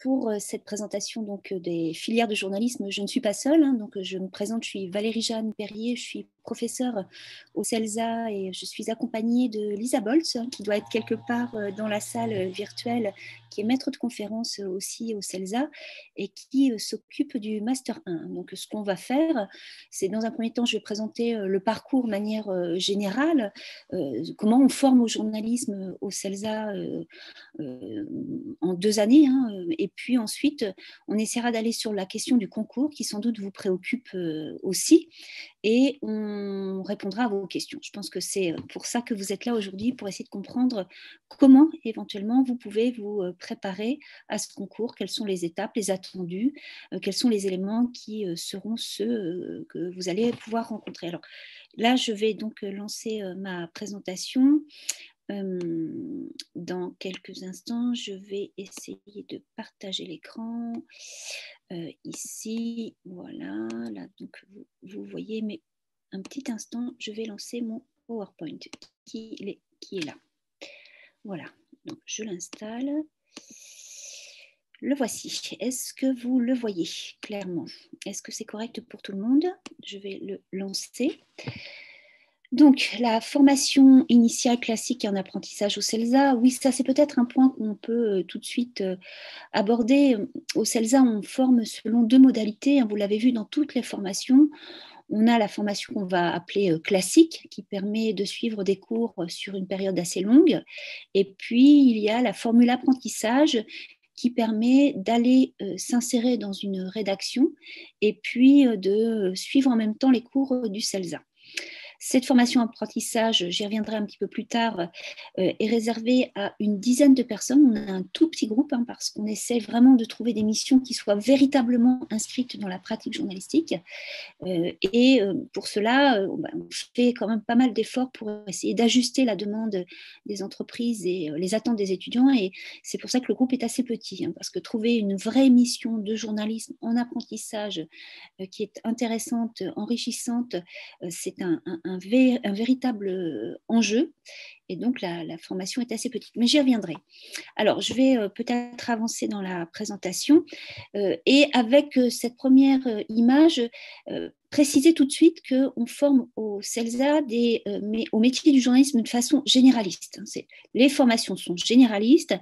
Pour cette présentation des filières de journalisme, je ne suis pas seule. Donc, je me présente, je suis Valérie-Jeanne Perrier, je suis professeure au CELSA et je suis accompagnée de Lisa Boltz, qui doit être quelque part dans la salle virtuelle, qui est maître de conférence aussi au CELSA et qui s'occupe du Master 1. Donc, ce qu'on va faire, c'est dans un premier temps, je vais présenter le parcours de manière générale, comment on forme au journalisme au CELSA en 2 années. Et puis ensuite, on essaiera d'aller sur la question du concours qui sans doute vous préoccupe aussi. Et on répondra à vos questions. Je pense que c'est pour ça que vous êtes là aujourd'hui, pour essayer de comprendre comment éventuellement vous pouvez vous préparer à ce concours, quelles sont les étapes, les attendus, quels sont les éléments qui seront ceux que vous allez pouvoir rencontrer. Alors là, je vais donc lancer ma présentation. Dans quelques instants, je vais essayer de partager l'écran. Ici, voilà, là, donc vous voyez, mais un petit instant, je vais lancer mon PowerPoint qui est là. Voilà, donc je l'installe. Le voici. Est-ce que vous le voyez clairement? Est-ce que c'est correct pour tout le monde? Je vais le lancer. Donc, la formation initiale classique en apprentissage au CELSA, oui, ça c'est peut-être un point qu'on peut tout de suite aborder. Au CELSA, on forme selon 2 modalités. Vous l'avez vu dans toutes les formations. On a la formation qu'on va appeler classique, qui permet de suivre des cours sur une période assez longue. Et puis, il y a la formule apprentissage qui permet d'aller s'insérer dans une rédaction et puis de suivre en même temps les cours du CELSA. Cette formation apprentissage, j'y reviendrai un petit peu plus tard, est réservée à une dizaine de personnes. On a un tout petit groupe parce qu'on essaie vraiment de trouver des missions qui soient véritablement inscrites dans la pratique journalistique. Et pour cela, on fait quand même pas mal d'efforts pour essayer d'ajuster la demande des entreprises et les attentes des étudiants. Et c'est pour ça que le groupe est assez petit, parce que trouver une vraie mission de journalisme en apprentissage qui est intéressante, enrichissante, c'est un véritable enjeu. Et donc, la formation est assez petite. Mais j'y reviendrai. Alors, je vais peut-être avancer dans la présentation. Et avec cette première image, préciser tout de suite qu'on forme au CELSA au métier du journalisme de façon généraliste. Les formations sont généralistes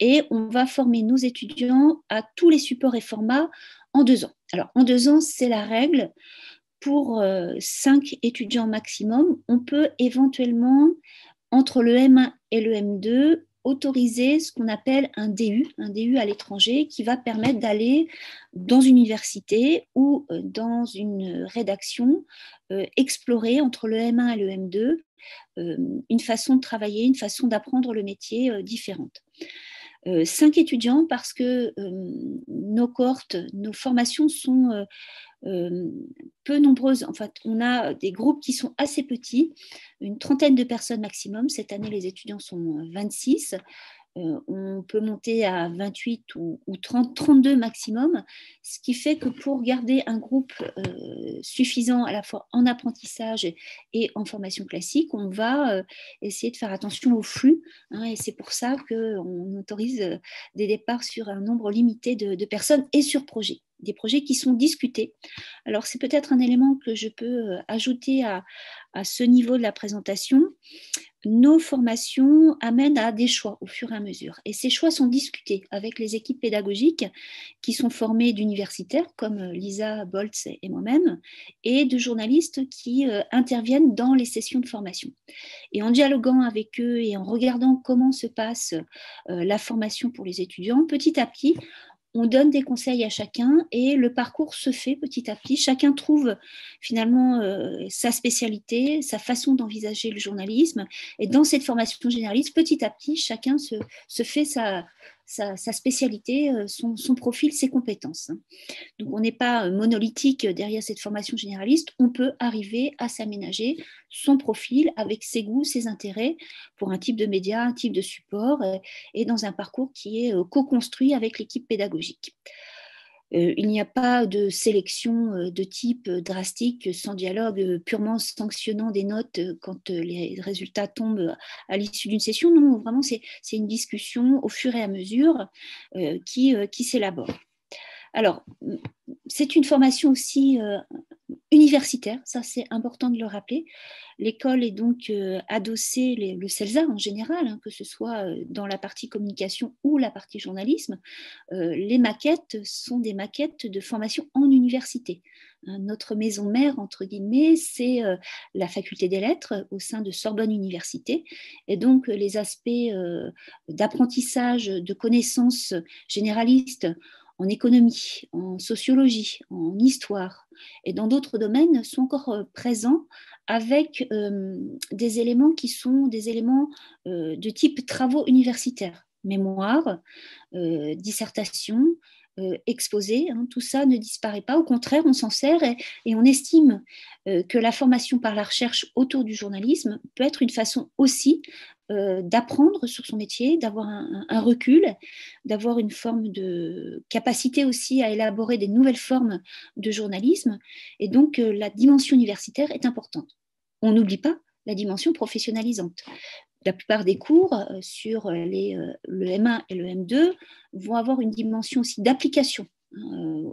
et on va former nos étudiants à tous les supports et formats en 2 ans. Alors, en 2 ans, c'est la règle. Pour 5 étudiants maximum, on peut éventuellement, entre le M1 et le M2, autoriser ce qu'on appelle un DU à l'étranger, qui va permettre d'aller dans une université ou dans une rédaction, explorer entre le M1 et le M2 une façon de travailler, une façon d'apprendre le métier différente. 5 étudiants parce que nos cohortes, nos formations sont peu nombreuses. En fait, on a des groupes qui sont assez petits, une trentaine de personnes maximum. Cette année, les étudiants sont 26. On peut monter à 28 ou 30, 32 maximum, ce qui fait que pour garder un groupe suffisant à la fois en apprentissage et en formation classique, on va essayer de faire attention au flux, et c'est pour ça qu'on autorise des départs sur un nombre limité de personnes et sur projet. Des projets qui sont discutés. Alors, c'est peut-être un élément que je peux ajouter à ce niveau de la présentation. Nos formations amènent à des choix au fur et à mesure. Et ces choix sont discutés avec les équipes pédagogiques qui sont formées d'universitaires comme Lisa Boltz et moi-même, et de journalistes qui interviennent dans les sessions de formation. Et en dialoguant avec eux et en regardant comment se passe la formation pour les étudiants, petit à petit, on donne des conseils à chacun et le parcours se fait petit à petit. Chacun trouve finalement sa spécialité, sa façon d'envisager le journalisme. Et dans cette formation généraliste, petit à petit, chacun se fait sa spécialité, son profil, ses compétences. Donc, on n'est pas monolithique derrière cette formation généraliste. On peut arriver à s'aménager son profil avec ses goûts, ses intérêts pour un type de média, un type de support et dans un parcours qui est co-construit avec l'équipe pédagogique. Il n'y a pas de sélection de type drastique, sans dialogue purement sanctionnant des notes quand les résultats tombent à l'issue d'une session. Non, vraiment, c'est une discussion au fur et à mesure qui s'élabore. Alors, c'est une formation aussi universitaire, ça c'est important de le rappeler. L'école est donc adossée, le CELSA en général, hein, que ce soit dans la partie communication ou la partie journalisme, les maquettes sont des maquettes de formation en université. Notre maison mère, entre guillemets, c'est la faculté des lettres au sein de Sorbonne Université. Et donc, les aspects d'apprentissage, de connaissances généralistes en économie, en sociologie, en histoire et dans d'autres domaines sont encore présents avec des éléments qui sont des éléments de type travaux universitaires, mémoire, dissertation, exposé, hein, tout ça ne disparaît pas. Au contraire, on s'en sert et on estime que la formation par la recherche autour du journalisme peut être une façon aussi d'apprendre sur son métier, d'avoir un recul, d'avoir une forme de capacité aussi à élaborer des nouvelles formes de journalisme. Et donc, la dimension universitaire est importante. On n'oublie pas la dimension professionnalisante. La plupart des cours sur le M1 et le M2 vont avoir une dimension aussi d'application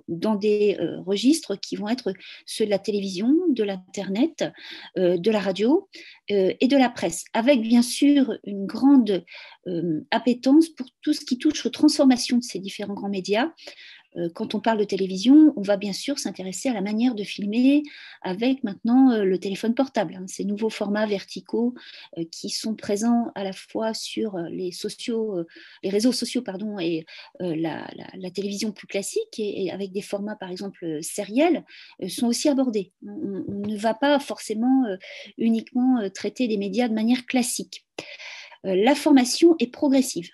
dans des registres qui vont être ceux de la télévision, de l'Internet, de la radio et de la presse, avec bien sûr une grande appétence pour tout ce qui touche aux transformations de ces différents grands médias. Quand on parle de télévision, on va bien sûr s'intéresser à la manière de filmer avec maintenant le téléphone portable, hein, ces nouveaux formats verticaux qui sont présents à la fois sur les réseaux sociaux pardon, et la télévision plus classique et avec des formats par exemple sériels sont aussi abordés. On ne va pas forcément uniquement traiter les médias de manière classique. La formation est progressive.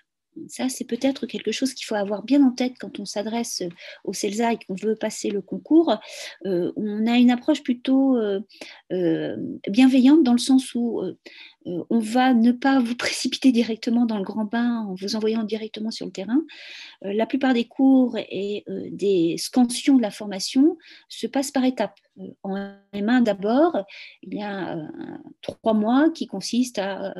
Ça, c'est peut-être quelque chose qu'il faut avoir bien en tête quand on s'adresse au CELSA et qu'on veut passer le concours. On a une approche plutôt bienveillante dans le sens où on va ne pas vous précipiter directement dans le grand bain en vous envoyant directement sur le terrain. La plupart des cours et des scansions de la formation se passent par étapes. En M1 d'abord, il y a 3 mois qui consistent à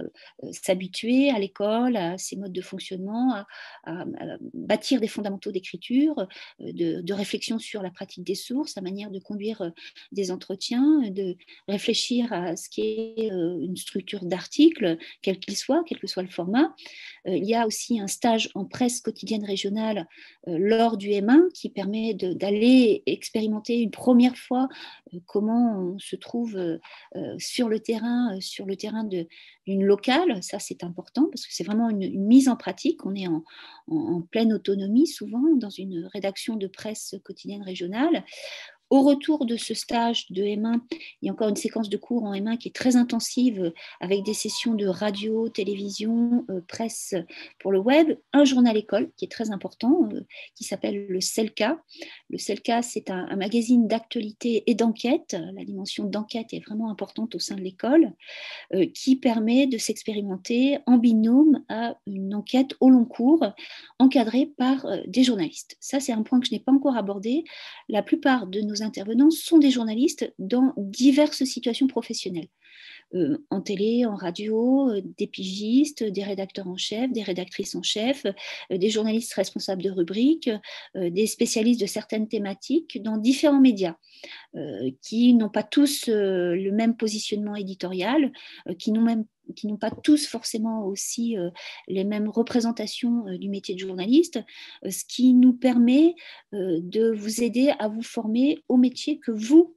s'habituer à l'école, à ses modes de fonctionnement, à bâtir des fondamentaux d'écriture, de réflexion sur la pratique des sources, la manière de conduire des entretiens, de réfléchir à ce qui est une structure d'article, quel qu'il soit, quel que soit le format. Il y a aussi un stage en presse quotidienne régionale lors du M1 qui permet d'aller expérimenter une première fois comment on se trouve sur le terrain d'une locale. Ça, c'est important parce que c'est vraiment une mise en pratique. On est en pleine autonomie souvent dans une rédaction de presse quotidienne régionale. Au retour de ce stage de M1, il y a encore une séquence de cours en M1 qui est très intensive avec des sessions de radio, télévision, presse pour le web, un journal école qui est très important, qui s'appelle le CELCA. Le CELCA, c'est un magazine d'actualité et d'enquête. La dimension d'enquête est vraiment importante au sein de l'école, qui permet de s'expérimenter en binôme à une enquête au long cours, encadrée par des journalistes. Ça, c'est un point que je n'ai pas encore abordé. La plupart de nos intervenants sont des journalistes dans diverses situations professionnelles. En télé, en radio, des pigistes, des rédacteurs en chef, des rédactrices en chef, des journalistes responsables de rubriques, des spécialistes de certaines thématiques dans différents médias, qui n'ont pas tous le même positionnement éditorial, qui n'ont pas tous forcément aussi les mêmes représentations du métier de journaliste, ce qui nous permet de vous aider à vous former au métier que vous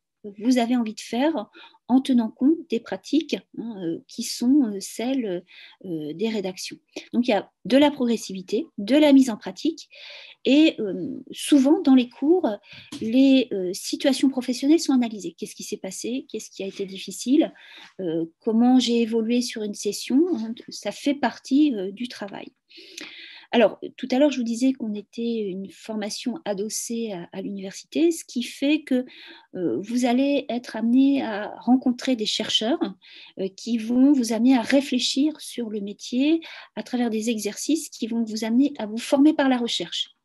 avez envie de faire en tenant compte des pratiques qui sont celles des rédactions. Donc il y a de la progressivité, de la mise en pratique et souvent dans les cours, les situations professionnelles sont analysées. Qu'est-ce qui s'est passé? Qu'est-ce qui a été difficile? Comment j'ai évolué sur une session? Ça fait partie du travail. Alors, tout à l'heure, je vous disais qu'on était une formation adossée à l'université, ce qui fait que vous allez être amené à rencontrer des chercheurs qui vont vous amener à réfléchir sur le métier à travers des exercices qui vont vous amener à vous former par la recherche.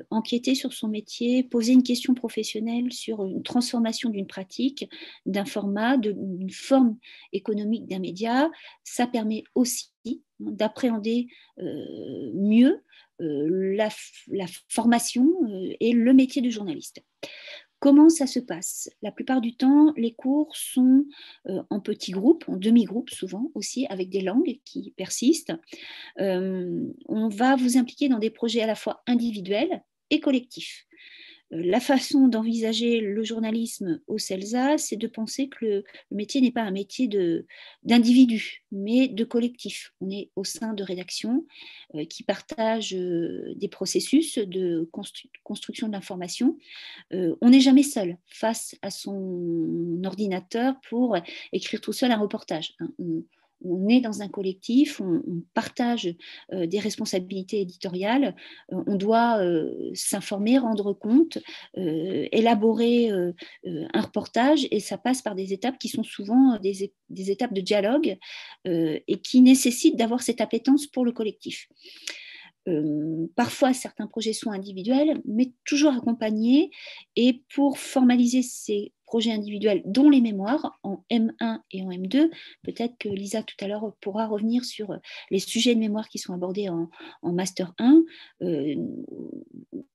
Enquêter sur son métier, poser une question professionnelle sur une transformation d'une pratique, d'un format, d'une forme économique d'un média, ça permet aussi d'appréhender mieux la formation et le métier de journaliste. Comment ça se passe? La plupart du temps, les cours sont en petits groupes, en demi-groupes souvent aussi, avec des langues qui persistent. On va vous impliquer dans des projets à la fois individuels et collectifs. La façon d'envisager le journalisme au CELSA, c'est de penser que le métier n'est pas un métier d'individu, mais de collectif. On est au sein de rédactions qui partagent des processus de construction de l'information. On n'est jamais seul face à son ordinateur pour écrire tout seul un reportage. On est dans un collectif, on partage des responsabilités éditoriales, on doit s'informer, rendre compte, élaborer un reportage, et ça passe par des étapes qui sont souvent des étapes de dialogue et qui nécessitent d'avoir cette appétence pour le collectif. Parfois, certains projets sont individuels, mais toujours accompagnés. Et pour formaliser ces projets individuels, dont les mémoires, en M1 et en M2, peut-être que Lisa tout à l'heure pourra revenir sur les sujets de mémoire qui sont abordés en Master 1.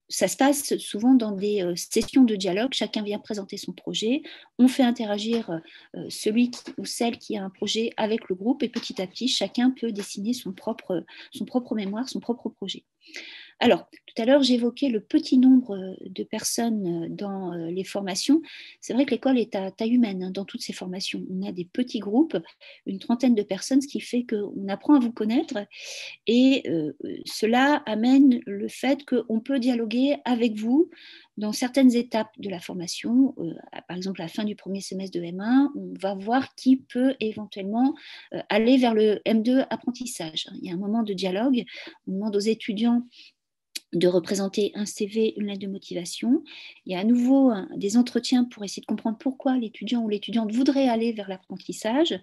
Ça se passe souvent dans des sessions de dialogue. Chacun vient présenter son projet. On fait interagir celui ou celle qui a un projet avec le groupe, et petit à petit, chacun peut dessiner son propre mémoire, son propre projet. Alors, tout à l'heure, j'évoquais le petit nombre de personnes dans les formations. C'est vrai que l'école est à taille humaine dans toutes ces formations. On a des petits groupes, une trentaine de personnes, ce qui fait qu'on apprend à vous connaître. Et cela amène le fait qu'on peut dialoguer avec vous dans certaines étapes de la formation. Par exemple, à la fin du premier semestre de M1, on va voir qui peut éventuellement aller vers le M2 apprentissage. Il y a un moment de dialogue. On demande aux étudiants de représenter un CV, une lettre de motivation. Il y a à nouveau des entretiens pour essayer de comprendre pourquoi l'étudiant ou l'étudiante voudrait aller vers l'apprentissage.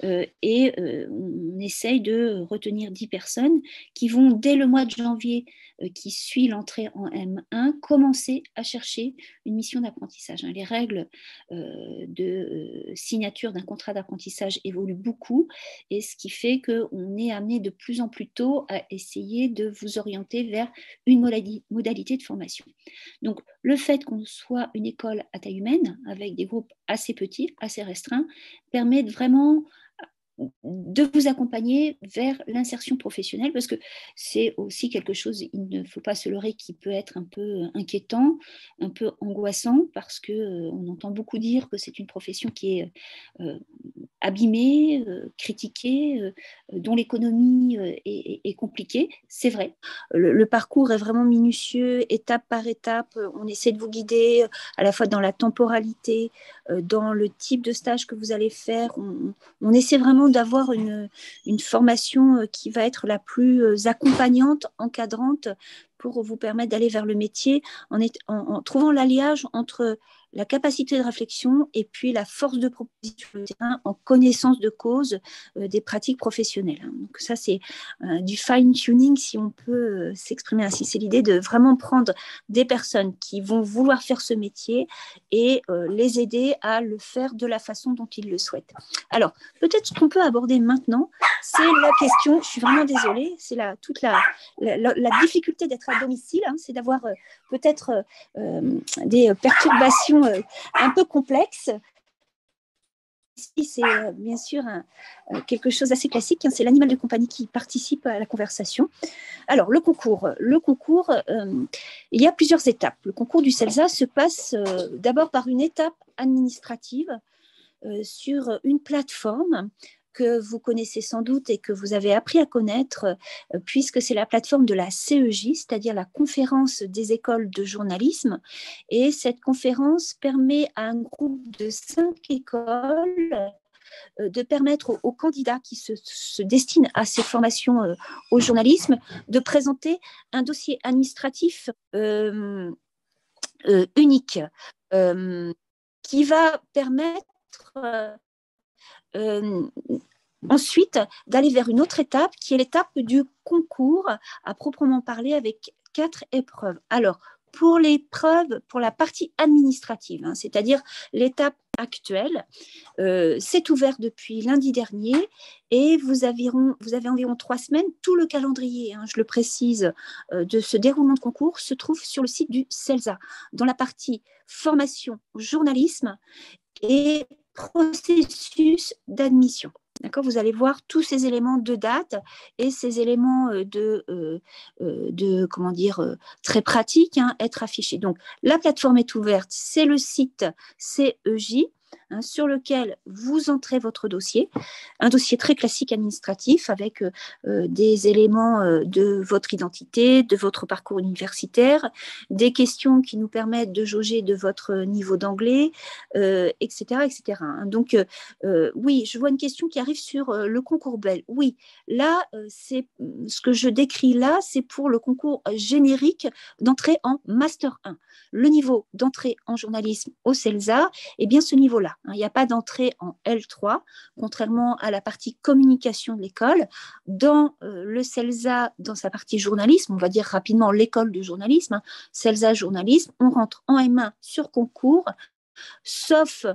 On essaye de retenir 10 personnes qui vont, dès le mois de janvier qui suit l'entrée en M1, commencer à chercher une mission d'apprentissage. Les règles de signature d'un contrat d'apprentissage évoluent beaucoup, et ce qui fait qu'on est amené de plus en plus tôt à essayer de vous orienter vers une modalité de formation. Donc, le fait qu'on soit une école à taille humaine, avec des groupes assez petits, assez restreints, permet vraiment de vous accompagner vers l'insertion professionnelle, parce que c'est aussi quelque chose, il ne faut pas se leurrer, qui peut être un peu inquiétant, un peu angoissant, parce qu'on entend beaucoup dire que c'est une profession qui est abîmée, critiquée, dont l'économie est compliquée. C'est vrai. Le parcours est vraiment minutieux, étape par étape. On essaie de vous guider à la fois dans la temporalité, dans le type de stage que vous allez faire. On essaie vraiment d'avoir une formation qui va être la plus accompagnante, encadrante, pour vous permettre d'aller vers le métier en trouvant l'alliage entre la capacité de réflexion et puis la force de proposition sur le terrain, en connaissance de cause des pratiques professionnelles. Donc ça, c'est du fine-tuning, si on peut s'exprimer ainsi. C'est l'idée de vraiment prendre des personnes qui vont vouloir faire ce métier et les aider à le faire de la façon dont ils le souhaitent. Alors, peut-être ce qu'on peut aborder maintenant, c'est la question, je suis vraiment désolée, c'est toute la difficulté d'être à domicile, c'est d'avoir peut-être des perturbations un peu complexes. Ici, c'est bien sûr quelque chose d'assez classique, c'est l'animal de compagnie qui participe à la conversation. Alors, le concours, il y a plusieurs étapes. Le concours du CELSA se passe d'abord par une étape administrative sur une plateforme que vous connaissez sans doute et que vous avez appris à connaître, puisque c'est la plateforme de la CEJ, c'est-à-dire la conférence des écoles de journalisme. Et cette conférence permet à un groupe de 5 écoles de permettre aux candidats qui se destinent à ces formations au journalisme de présenter un dossier administratif unique qui va permettre ensuite d'aller vers une autre étape qui est l'étape du concours à proprement parler, avec 4 épreuves. Alors, pour l'épreuve, pour la partie administrative, hein, c'est-à-dire l'étape actuelle, c'est ouvert depuis lundi dernier et vous avez environ 3 semaines. Tout le calendrier, hein, je le précise, de ce déroulement de concours se trouve sur le site du CELSA, dans la partie formation journalisme et processus d'admission. D'accord, vous allez voir tous ces éléments de date et ces éléments comment dire, très pratiques, hein, être affichés. Donc, la plateforme est ouverte, c'est le site CEJ, hein, sur lequel vous entrez votre dossier, un dossier très classique administratif avec des éléments de votre identité, de votre parcours universitaire, des questions qui nous permettent de jauger de votre niveau d'anglais, etc., etc. Donc, oui, je vois une question qui arrive sur le concours Bell. Oui, là, c'est ce que je décris là, c'est pour le concours générique d'entrée en Master 1. Le niveau d'entrée en journalisme au CELSA est bien ce niveau-là. Hein. Il n'y a pas d'entrée en L3, contrairement à la partie communication de l'école. Dans le CELSA, dans sa partie journalisme, on va dire rapidement l'école de journalisme, hein, CELSA journalisme, on rentre en M1 sur concours, sauf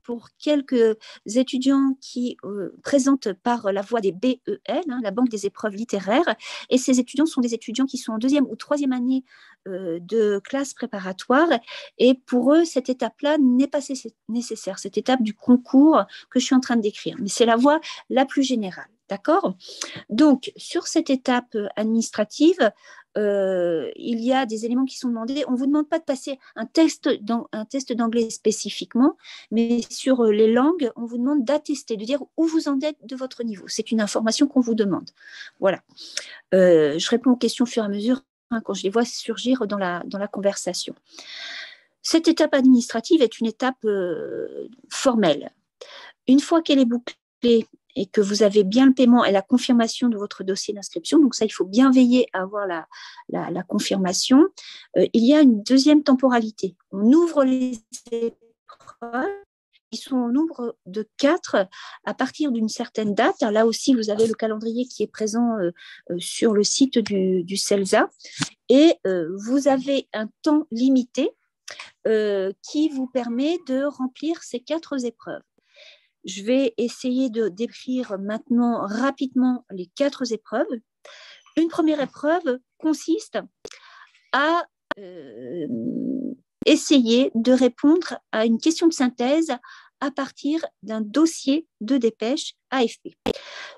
pour quelques étudiants qui présentent par la voie des BEL, hein, la Banque des épreuves littéraires, et ces étudiants sont des étudiants qui sont en 2e ou 3e année de classe préparatoire, et pour eux, cette étape-là n'est pas nécessaire, cette étape du concours que je suis en train de décrire, mais c'est la voie la plus générale, d'accord ? Donc, sur cette étape administrative, il y a des éléments qui sont demandés. On ne vous demande pas de passer un test d'anglais spécifiquement, mais sur les langues, on vous demande d'attester, de dire où vous en êtes de votre niveau. C'est une information qu'on vous demande. Voilà. Je réponds aux questions au fur et à mesure, hein, quand je les vois surgir dans la conversation. Cette étape administrative est une étape formelle. Une fois qu'elle est bouclée et que vous avez bien le paiement et la confirmation de votre dossier d'inscription, donc ça, il faut bien veiller à avoir la confirmation, il y a une deuxième temporalité. On ouvre les épreuves, ils sont au nombre de 4 à partir d'une certaine date. Là aussi, vous avez le calendrier qui est présent sur le site du CELSA, et vous avez un temps limité qui vous permet de remplir ces 4 épreuves. Je vais essayer de décrire maintenant rapidement les 4 épreuves. Une première épreuve consiste à essayer de répondre à une question de synthèse à partir d'un dossier de dépêche AFP.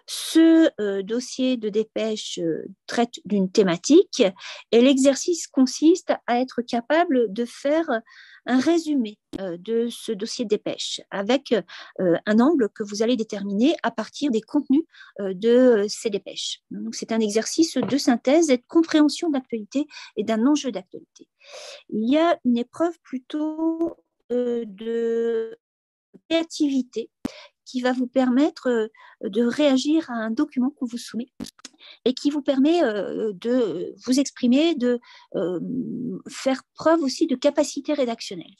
Ce dossier de dépêche traite d'une thématique et l'exercice consiste à être capable de faire un résumé de ce dossier de dépêche avec un angle que vous allez déterminer à partir des contenus de ces dépêches. Donc, c'est un exercice de synthèse et de compréhension d'actualité et d'un enjeu d'actualité. Il y a une épreuve plutôt de créativité qui va vous permettre de réagir à un document qu'on vous soumet et qui vous permet de vous exprimer, de faire preuve aussi de capacité rédactionnelle.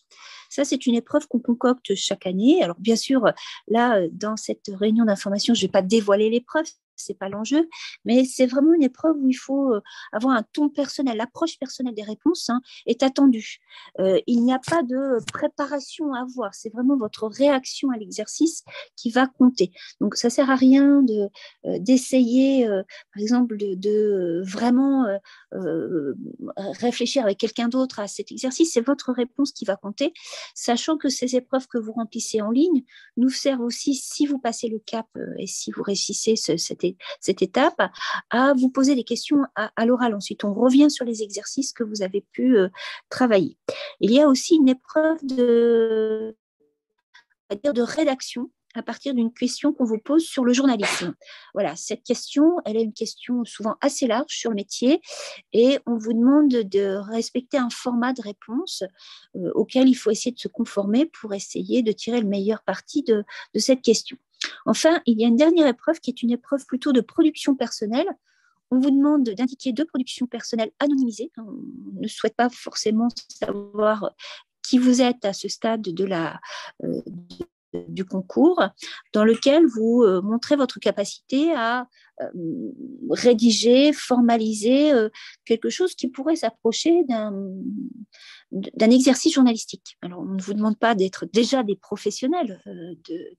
Ça, c'est une épreuve qu'on concocte chaque année. Alors, bien sûr, là, dans cette réunion d'information, je ne vais pas dévoiler l'épreuve, c'est pas l'enjeu, mais c'est vraiment une épreuve où il faut avoir un ton personnel, l'approche personnelle des réponses, hein, est attendue. Il n'y a pas de préparation à avoir, c'est vraiment votre réaction à l'exercice qui va compter. Donc, ça sert à rien d'essayer, par exemple, de vraiment réfléchir avec quelqu'un d'autre à cet exercice. C'est votre réponse qui va compter, sachant que ces épreuves que vous remplissez en ligne nous servent aussi, si vous passez le cap et si vous réussissez cette étape, à vous poser des questions à l'oral. Ensuite, on revient sur les exercices que vous avez pu travailler. Il y a aussi une épreuve de rédaction à partir d'une question qu'on vous pose sur le journalisme. Voilà, cette question, elle est une question souvent assez large sur le métier et on vous demande de respecter un format de réponse auquel il faut essayer de se conformer pour essayer de tirer le meilleur parti de cette question. Enfin, il y a une dernière épreuve qui est une épreuve plutôt de production personnelle. On vous demande d'indiquer 2 productions personnelles anonymisées. On ne souhaite pas forcément savoir qui vous êtes à ce stade de du concours, dans lequel vous montrez votre capacité à rédiger, formaliser quelque chose qui pourrait s'approcher d'un exercice journalistique. Alors, on ne vous demande pas d'être déjà des professionnels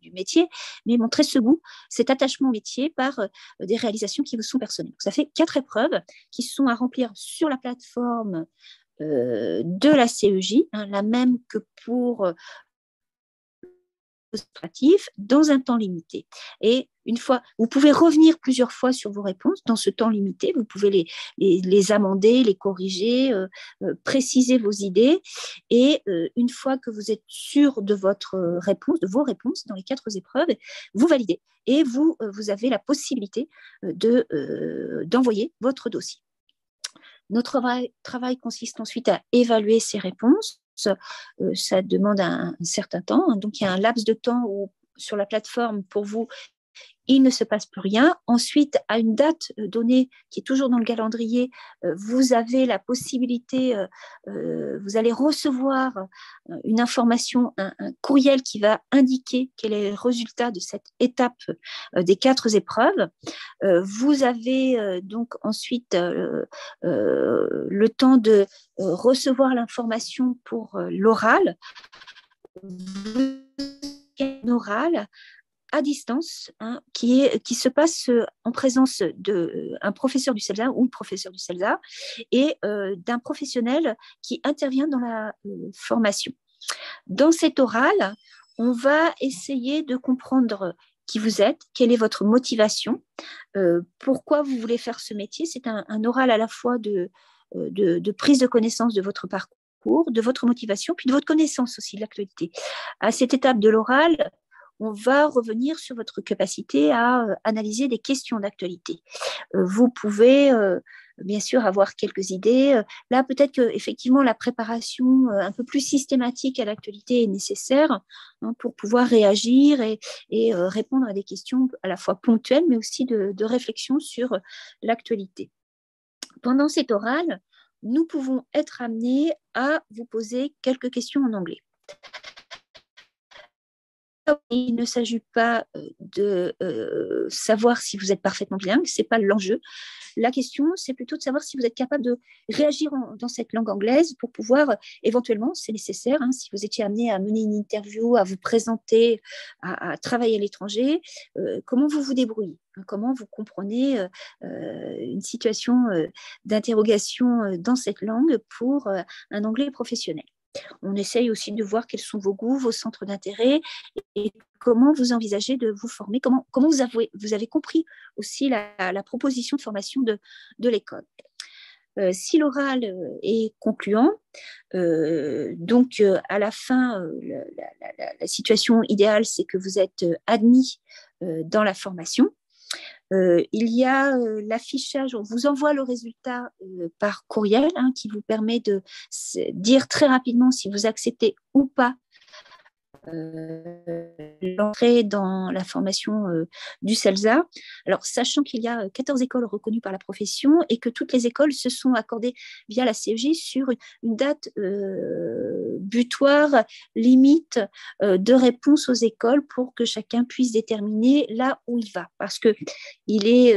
du métier, mais montrer ce goût, cet attachement au métier par des réalisations qui vous sont personnelles. Donc, ça fait 4 épreuves qui sont à remplir sur la plateforme de la CEJ, la même que pour administratif, dans un temps limité. Et une fois, vous pouvez revenir plusieurs fois sur vos réponses dans ce temps limité. Vous pouvez les amender, les corriger, préciser vos idées. Et une fois que vous êtes sûr de votre réponse, de vos réponses dans les 4 épreuves, vous validez. Et vous avez la possibilité d'envoyer votre dossier. Notre travail consiste ensuite à évaluer ces réponses. Ça demande un certain temps. Donc, il y a un laps de temps où, sur la plateforme, pour vous, il ne se passe plus rien. Ensuite, à une date donnée, qui est toujours dans le calendrier, vous avez la possibilité, vous allez recevoir une information, un courriel qui va indiquer quel est le résultat de cette étape des 4 épreuves. Vous avez donc ensuite le temps de recevoir l'information pour l'oral. L'oral à distance, qui se passe en présence d'un professeur du CELSA ou une professeure du CELSA et d'un professionnel qui intervient dans la formation. Dans cet oral, on va essayer de comprendre qui vous êtes, quelle est votre motivation, pourquoi vous voulez faire ce métier. C'est un oral à la fois de prise de connaissance de votre parcours, de votre motivation, puis de votre connaissance aussi de l'actualité. À cette étape de l'oral, on va revenir sur votre capacité à analyser des questions d'actualité. Vous pouvez bien sûr avoir quelques idées. Là, peut-être qu'effectivement, la préparation un peu plus systématique à l'actualité est nécessaire pour pouvoir réagir et répondre à des questions à la fois ponctuelles, mais aussi de réflexion sur l'actualité. Pendant cet oral, nous pouvons être amenés à vous poser quelques questions en anglais. Il ne s'agit pas de savoir si vous êtes parfaitement bilingue, ce n'est pas l'enjeu. La question, c'est plutôt de savoir si vous êtes capable de réagir dans cette langue anglaise pour pouvoir, éventuellement, c'est nécessaire, si vous étiez amené à mener une interview, à vous présenter, à travailler à l'étranger, comment vous vous débrouillez, comment vous comprenez une situation d'interrogation dans cette langue pour un anglais professionnel. On essaye aussi de voir quels sont vos goûts, vos centres d'intérêt et comment vous envisagez de vous former, comment vous avez compris aussi la proposition de formation de l'école. Si l'oral est concluant, donc à la fin, la situation idéale, c'est que vous êtes admis dans la formation. Il y a l'affichage, on vous envoie le résultat par courriel qui vous permet de dire très rapidement si vous acceptez ou pas l'entrée dans la formation du CELSA. Alors, sachant qu'il y a 14 écoles reconnues par la profession et que toutes les écoles se sont accordées via la CEJ sur une date butoir limite de réponse aux écoles pour que chacun puisse déterminer là où il va. Parce qu'il est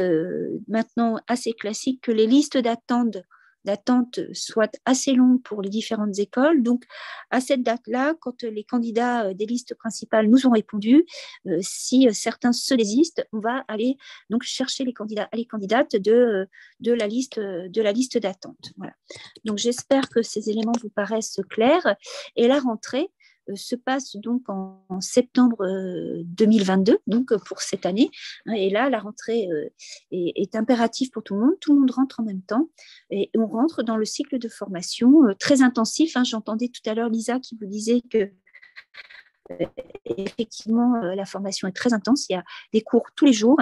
maintenant assez classique que les listes d'attente soit assez longue pour les différentes écoles. Donc, à cette date-là, quand les candidats des listes principales nous ont répondu, si certains se désistent, on va aller donc chercher les candidats et les candidates de la liste d'attente. Voilà. Donc, j'espère que ces éléments vous paraissent clairs. Et la rentrée se passe donc en septembre 2022, donc pour cette année. Et là, la rentrée est impérative pour tout le monde. Tout le monde rentre en même temps et on rentre dans le cycle de formation très intensif. J'entendais tout à l'heure Lisa qui vous disait que effectivement, la formation est très intense. Il y a des cours tous les jours.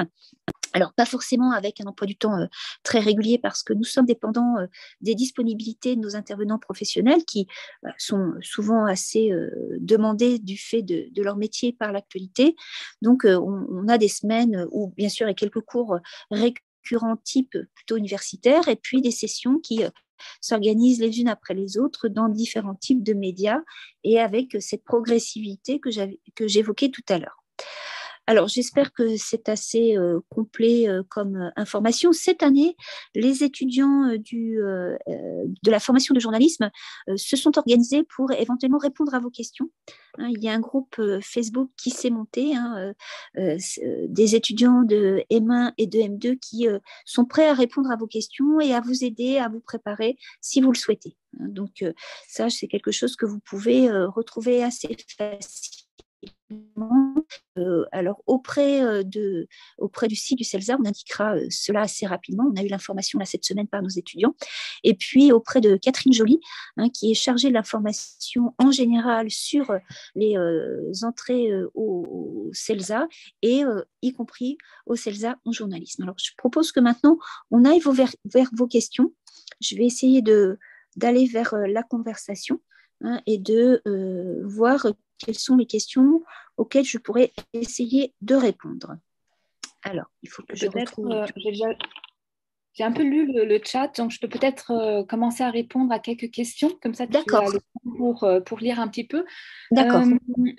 Alors, pas forcément avec un emploi du temps très régulier parce que nous sommes dépendants des disponibilités de nos intervenants professionnels qui sont souvent assez demandés du fait de leur métier par l'actualité. Donc, on a des semaines où, bien sûr, il y a quelques cours récurrents type plutôt universitaire et puis des sessions qui s'organisent les unes après les autres dans différents types de médias et avec cette progressivité que j'évoquais tout à l'heure. Alors, j'espère que c'est assez complet comme information. Cette année, les étudiants de la formation de journalisme se sont organisés pour éventuellement répondre à vos questions. Hein, il y a un groupe Facebook qui s'est monté, hein, des étudiants de M1 et de M2 qui sont prêts à répondre à vos questions et à vous aider, à vous préparer si vous le souhaitez. Hein, donc, ça, c'est quelque chose que vous pouvez retrouver assez facilement. Alors, auprès du site du CELSA, on indiquera cela assez rapidement. On a eu l'information là, cette semaine par nos étudiants. Et puis, auprès de Catherine Joly, hein, qui est chargée de l'information en général sur les entrées au CELSA et y compris au CELSA en journalisme. Alors, je propose que maintenant, on aille vers vos questions. Je vais essayer d'aller vers la conversation, hein, et de voir quelles sont les questions auxquelles je pourrais essayer de répondre. Alors, il faut que je retrouve... J'ai un peu lu le chat, donc je peux peut-être commencer à répondre à quelques questions, comme ça tu as le temps pour lire un petit peu. D'accord.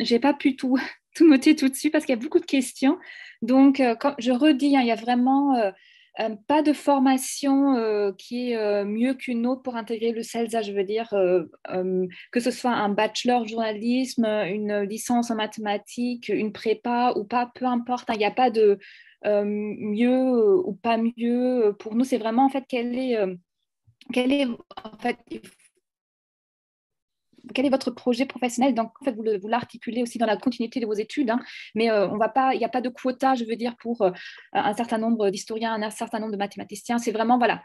Je n'ai pas pu tout noter tout de suite parce qu'il y a beaucoup de questions. Donc, comme je redis, hein, il y a vraiment pas de formation qui est mieux qu'une autre pour intégrer le CELSA. Je veux dire, que ce soit un bachelor journalisme, une licence en mathématiques, une prépa ou pas, peu importe, hein, il n'y a pas de mieux ou pas mieux. Pour nous, c'est vraiment en fait quel est en fait quel est votre projet professionnel. Donc, en fait, vous l'articulez aussi dans la continuité de vos études, hein, mais on va pas, il n'y a pas de quota, je veux dire, pour un certain nombre d'historiens, un certain nombre de mathématiciens. C'est vraiment, voilà,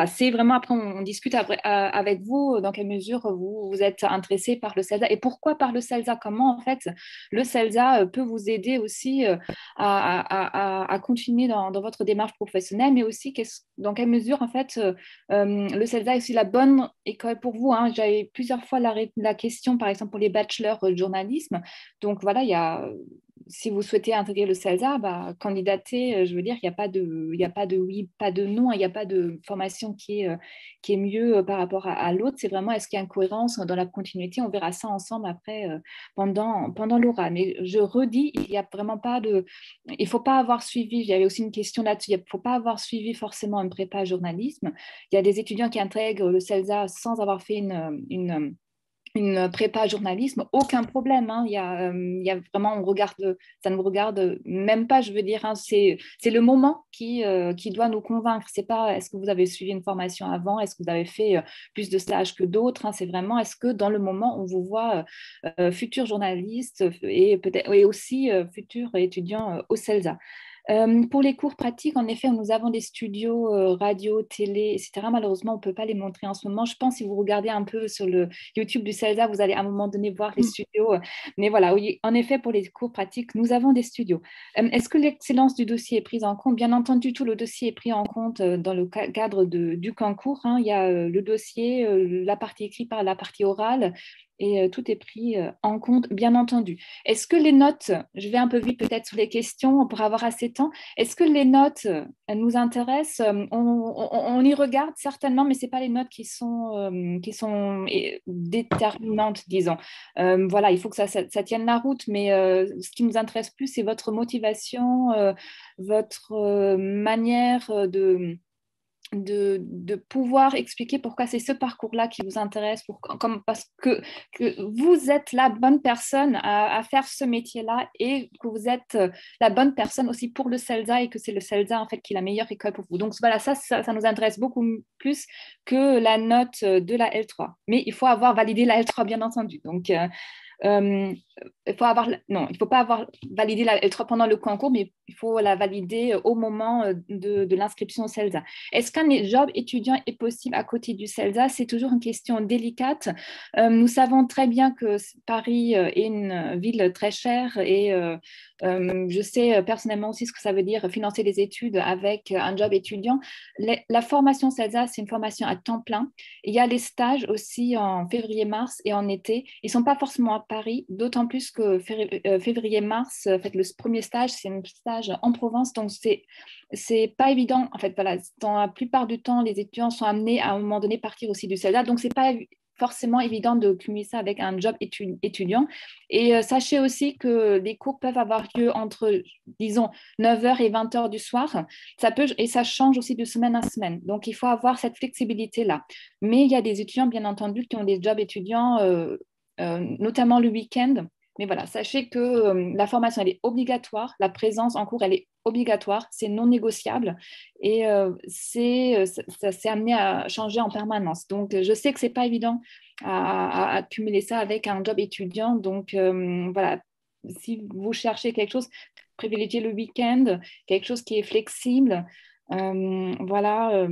c'est vraiment, après, on discute avec vous dans quelle mesure vous êtes intéressé par le CELSA et pourquoi par le CELSA, comment, en fait, le CELSA peut vous aider aussi à continuer dans votre démarche professionnelle, mais aussi dans quelle mesure, en fait, le CELSA est aussi la bonne école pour vous, hein. J'avais plusieurs fois la question, par exemple, pour les bachelors de journalisme. Donc, voilà, si vous souhaitez intégrer le CELSA, candidatez, je veux dire, il n'y a pas de oui, pas de non, il n'y a pas de formation qui est mieux par rapport à l'autre. C'est vraiment, est-ce qu'il y a une cohérence dans la continuité? On verra ça ensemble après, pendant l'oral. Mais je redis, il n'y a vraiment pas de... Il ne faut pas avoir suivi, il y avait aussi une question là-dessus, il ne faut pas avoir suivi forcément une prépa journalisme. Il y a des étudiants qui intègrent le CELSA sans avoir fait une prépa journalisme, aucun problème, hein. Il y a vraiment, ça ne nous regarde même pas, je veux dire, hein. C'est le moment qui doit nous convaincre. C'est pas est-ce que vous avez suivi une formation avant, est-ce que vous avez fait plus de stages que d'autres, hein. C'est vraiment est-ce que dans le moment on vous voit futur journaliste et peut-être et aussi futur étudiant au CELSA. Pour les cours pratiques, en effet, nous avons des studios radio, télé, etc. Malheureusement, on ne peut pas les montrer en ce moment. Je pense que si vous regardez un peu sur le YouTube du CELSA, vous allez à un moment donné voir les studios. Mais voilà, oui, en effet, pour les cours pratiques, nous avons des studios. Est-ce que l'excellence du dossier est prise en compte? Bien entendu, tout le dossier est pris en compte dans le cadre du concours, hein. Il y a le dossier, la partie écrite par la partie orale, et tout est pris en compte, bien entendu. Est-ce que les notes, je vais un peu vite peut-être sur les questions pour avoir assez de temps, est-ce que les notes nous intéressent? On y regarde certainement, mais ce n'est pas les notes qui sont déterminantes, disons. Voilà, il faut que ça tienne la route, mais ce qui nous intéresse plus, c'est votre motivation, votre manière de pouvoir expliquer pourquoi c'est ce parcours-là qui vous intéresse, parce que vous êtes la bonne personne à faire ce métier-là et que vous êtes la bonne personne aussi pour le CELSA et que c'est le CELSA en fait qui est la meilleure école pour vous. Donc voilà, ça nous intéresse beaucoup plus que la note de la L3. Mais il faut avoir validé la L3 bien entendu. Donc il faut pas avoir validé la L3 pendant le concours, mais il faut la valider au moment de l'inscription au CELSA. Est-ce qu'un job étudiant est possible à côté du CELSA? C'est toujours une question délicate. Nous savons très bien que Paris est une ville très chère et je sais personnellement aussi ce que ça veut dire financer les études avec un job étudiant. La formation CELSA, c'est une formation à temps plein. Il y a les stages aussi en février-mars et en été. Ils ne sont pas forcément à Paris, d'autant d'autant plus que février-mars, en fait, le premier stage, c'est un stage en Provence, donc c'est pas évident. En fait, voilà, dans la plupart du temps, les étudiants sont amenés à un moment donné partir aussi du CELSA, donc c'est pas forcément évident de cumuler ça avec un job étudiant. Et sachez aussi que les cours peuvent avoir lieu entre, disons, 9h et 20h du soir. Et ça change aussi de semaine à semaine. Donc, il faut avoir cette flexibilité-là. Mais il y a des étudiants, bien entendu, qui ont des jobs étudiants, notamment le week-end. Mais voilà, sachez que la formation, elle est obligatoire. La présence en cours, elle est obligatoire. C'est non négociable. Et ça s'est amené à changer en permanence. Donc, je sais que ce n'est pas évident à cumuler ça avec un job étudiant. Donc, voilà, si vous cherchez quelque chose, privilégiez le week-end, quelque chose qui est flexible. Voilà.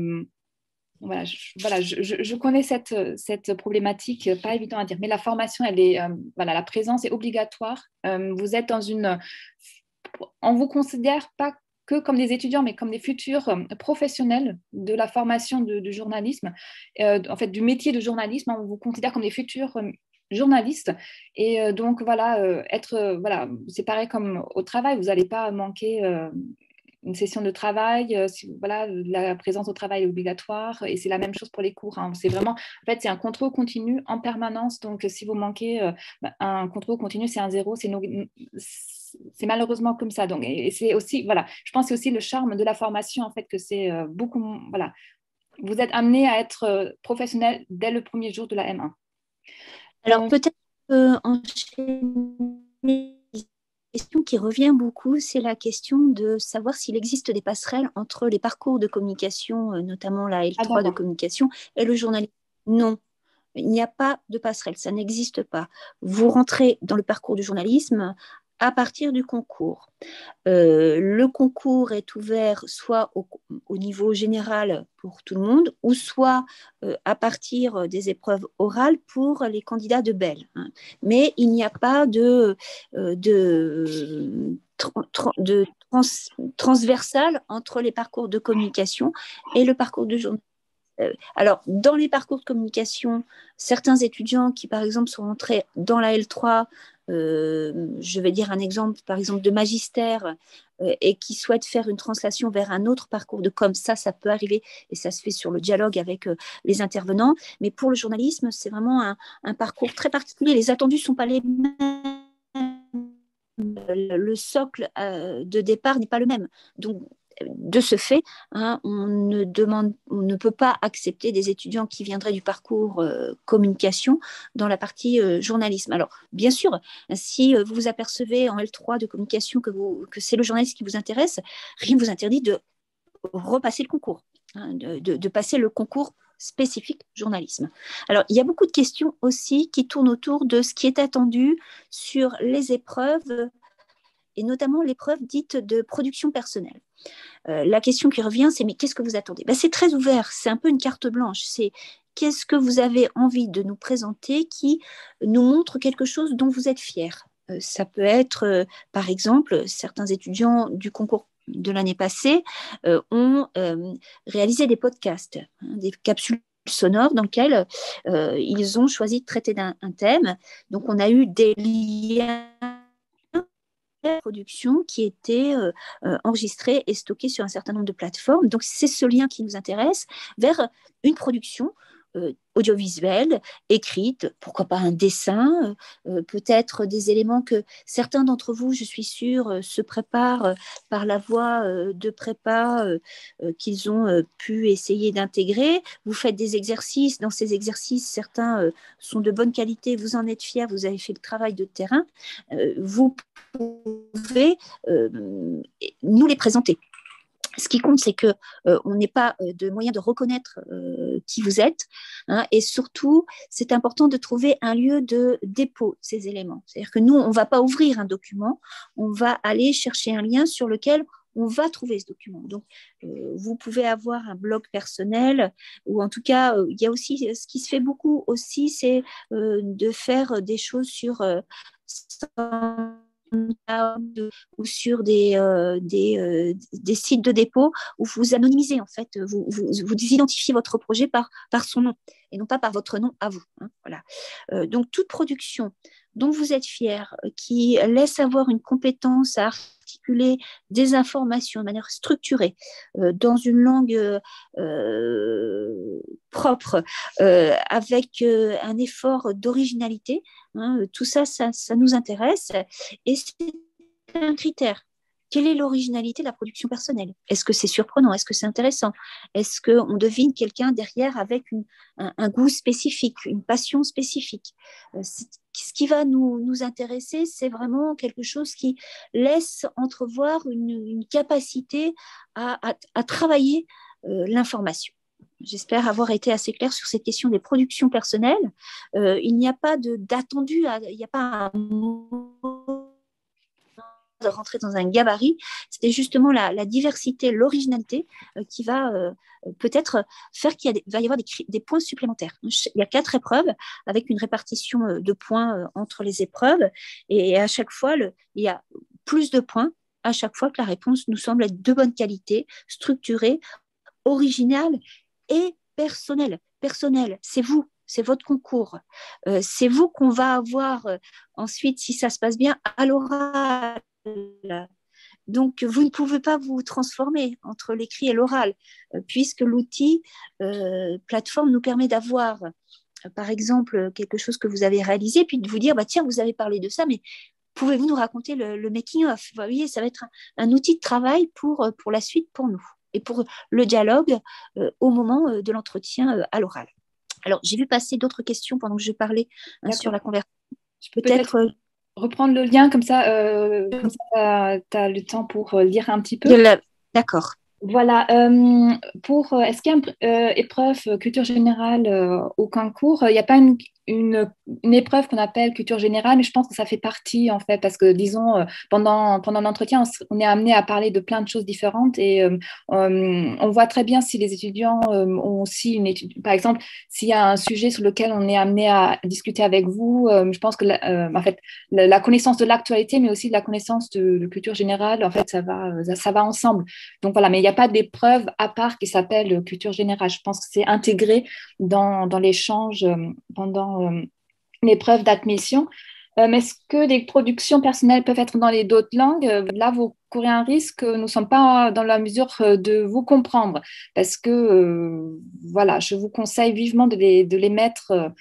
Voilà, je connais cette problématique, pas évident à dire, mais la formation, voilà, la présence est obligatoire. Vous êtes on vous considère pas que comme des étudiants, mais comme des futurs professionnels de la formation du journalisme, en fait, du métier de journalisme. On vous considère comme des futurs journalistes. Et donc, voilà, voilà, c'est pareil comme au travail, vous n'allez pas manquer une session de travail, voilà, la présence au travail est obligatoire et c'est la même chose pour les cours. Hein. C'est vraiment, en fait, c'est un contrôle continu en permanence. Donc, si vous manquez un contrôle continu, c'est un zéro. C'est malheureusement comme ça. Donc, et c'est aussi, voilà, je pense que c'est aussi le charme de la formation, en fait, que c'est beaucoup, voilà, vous êtes amené à être professionnel dès le premier jour de la M1. Alors, peut-être enchaîner. La question qui revient beaucoup, c'est la question de savoir s'il existe des passerelles entre les parcours de communication, notamment la L3 de communication, et le journalisme. Non, il n'y a pas de passerelle, ça n'existe pas. Vous rentrez dans le parcours du journalisme à partir du concours. Le concours est ouvert soit au niveau général pour tout le monde, ou soit à partir des épreuves orales pour les candidats de BEL. Hein. Mais il n'y a pas de transversal entre les parcours de communication et le parcours de journalisme. Alors, dans les parcours de communication, certains étudiants qui, par exemple, sont entrés dans la L3, je vais dire un exemple, par exemple, de magistère, et qui souhaitent faire une translation vers un autre parcours de com, ça peut arriver, et ça se fait sur le dialogue avec les intervenants. Mais pour le journalisme, c'est vraiment un parcours très particulier. Les attendus ne sont pas les mêmes. Le socle de départ n'est pas le même. Donc, de ce fait, hein, on ne peut pas accepter des étudiants qui viendraient du parcours communication dans la partie journalisme. Alors, bien sûr, si vous vous apercevez en L3 de communication que c'est le journalisme qui vous intéresse, rien ne vous interdit de repasser le concours, hein, de passer le concours spécifique journalisme. Alors, il y a beaucoup de questions aussi qui tournent autour de ce qui est attendu sur les épreuves, et notamment l'épreuve dite de production personnelle. La question qui revient, c'est mais qu'est-ce que vous attendez? C'est très ouvert, c'est un peu une carte blanche. C'est qu'est-ce que vous avez envie de nous présenter qui nous montre quelque chose dont vous êtes fier. Ça peut être, par exemple, certains étudiants du concours de l'année passée ont réalisé des podcasts, hein, des capsules sonores dans lesquelles ils ont choisi de traiter d'un thème. Donc, on a eu des liens production qui était enregistrée et stockée sur un certain nombre de plateformes. Donc, c'est ce lien qui nous intéresse vers une production audiovisuelle, écrite, pourquoi pas un dessin, peut-être des éléments que certains d'entre vous, je suis sûre, se préparent par la voie de prépa qu'ils ont pu essayer d'intégrer. Vous faites des exercices, dans ces exercices, certains sont de bonne qualité, vous en êtes fiers, vous avez fait le travail de terrain, vous pouvez nous les présenter. Ce qui compte, c'est qu'on n'ait pas de moyen de reconnaître qui vous êtes. Hein, et surtout, c'est important de trouver un lieu de dépôt de ces éléments. C'est-à-dire que nous, on ne va pas ouvrir un document, on va aller chercher un lien sur lequel on va trouver ce document. Donc, vous pouvez avoir un blog personnel, ou en tout cas, il y a aussi, ce qui se fait beaucoup aussi, c'est de faire des choses sur ou sur des sites de dépôt où vous anonymisez, en fait, vous identifiez votre projet par son nom et non pas par votre nom à vous. Hein, voilà. Donc, toute production dont vous êtes fier, qui laisse avoir une compétence à articuler des informations de manière structurée, dans une langue propre, avec un effort d'originalité, hein, tout ça, ça nous intéresse. Et c'est un critère. Quelle est l'originalité de la production personnelle? Est-ce que c'est surprenant? Est-ce que c'est intéressant? Est-ce qu'on devine quelqu'un derrière avec un goût spécifique, une passion spécifique? Ce qui va nous intéresser, c'est vraiment quelque chose qui laisse entrevoir une capacité à travailler l'information. J'espère avoir été assez claire sur cette question des productions personnelles. Il n'y a pas d'attendu, il n'y a pas un mot de rentrer dans un gabarit, c'était justement la diversité, l'originalité qui va peut-être faire qu'il va y avoir des points supplémentaires. Il y a 4 épreuves avec une répartition de points entre les épreuves et à chaque fois, il y a plus de points à chaque fois que la réponse nous semble être de bonne qualité, structurée, originale et personnelle. Personnelle, c'est vous. C'est votre concours. C'est vous qu'on va avoir ensuite, si ça se passe bien, à l'oral. Donc, vous ne pouvez pas vous transformer entre l'écrit et l'oral, puisque l'outil plateforme nous permet d'avoir, par exemple, quelque chose que vous avez réalisé, puis de vous dire, bah, tiens, vous avez parlé de ça, mais pouvez-vous nous raconter le making-of? Vous voyez, ça va être un outil de travail pour la suite, pour nous, et pour le dialogue au moment de l'entretien à l'oral. Alors, j'ai vu passer d'autres questions pendant que je parlais sur la conversation. Je peux peut-être reprendre le lien, comme ça tu as le temps pour lire un petit peu. D'accord. Voilà, est-ce qu'il y a une épreuve culture générale au concours? Il n'y a pas une épreuve qu'on appelle culture générale, mais je pense que ça fait partie, en fait, parce que, disons, pendant l'entretien, on est amené à parler de plein de choses différentes et on voit très bien si les étudiants ont aussi une étude. Par exemple, s'il y a un sujet sur lequel on est amené à discuter avec vous, je pense que, en fait, la connaissance de l'actualité, mais aussi de la connaissance de culture générale, en fait, ça va ensemble. Donc voilà, mais il n'y a pas d'épreuve à part qui s'appelle culture générale. Je pense que c'est intégré dans l'échange pendant l'épreuve d'admission. Est-ce que les productions personnelles peuvent être dans les d'autres langues? Là, vous courez un risque, nous ne sommes pas dans la mesure de vous comprendre, parce que, voilà, je vous conseille vivement de les mettre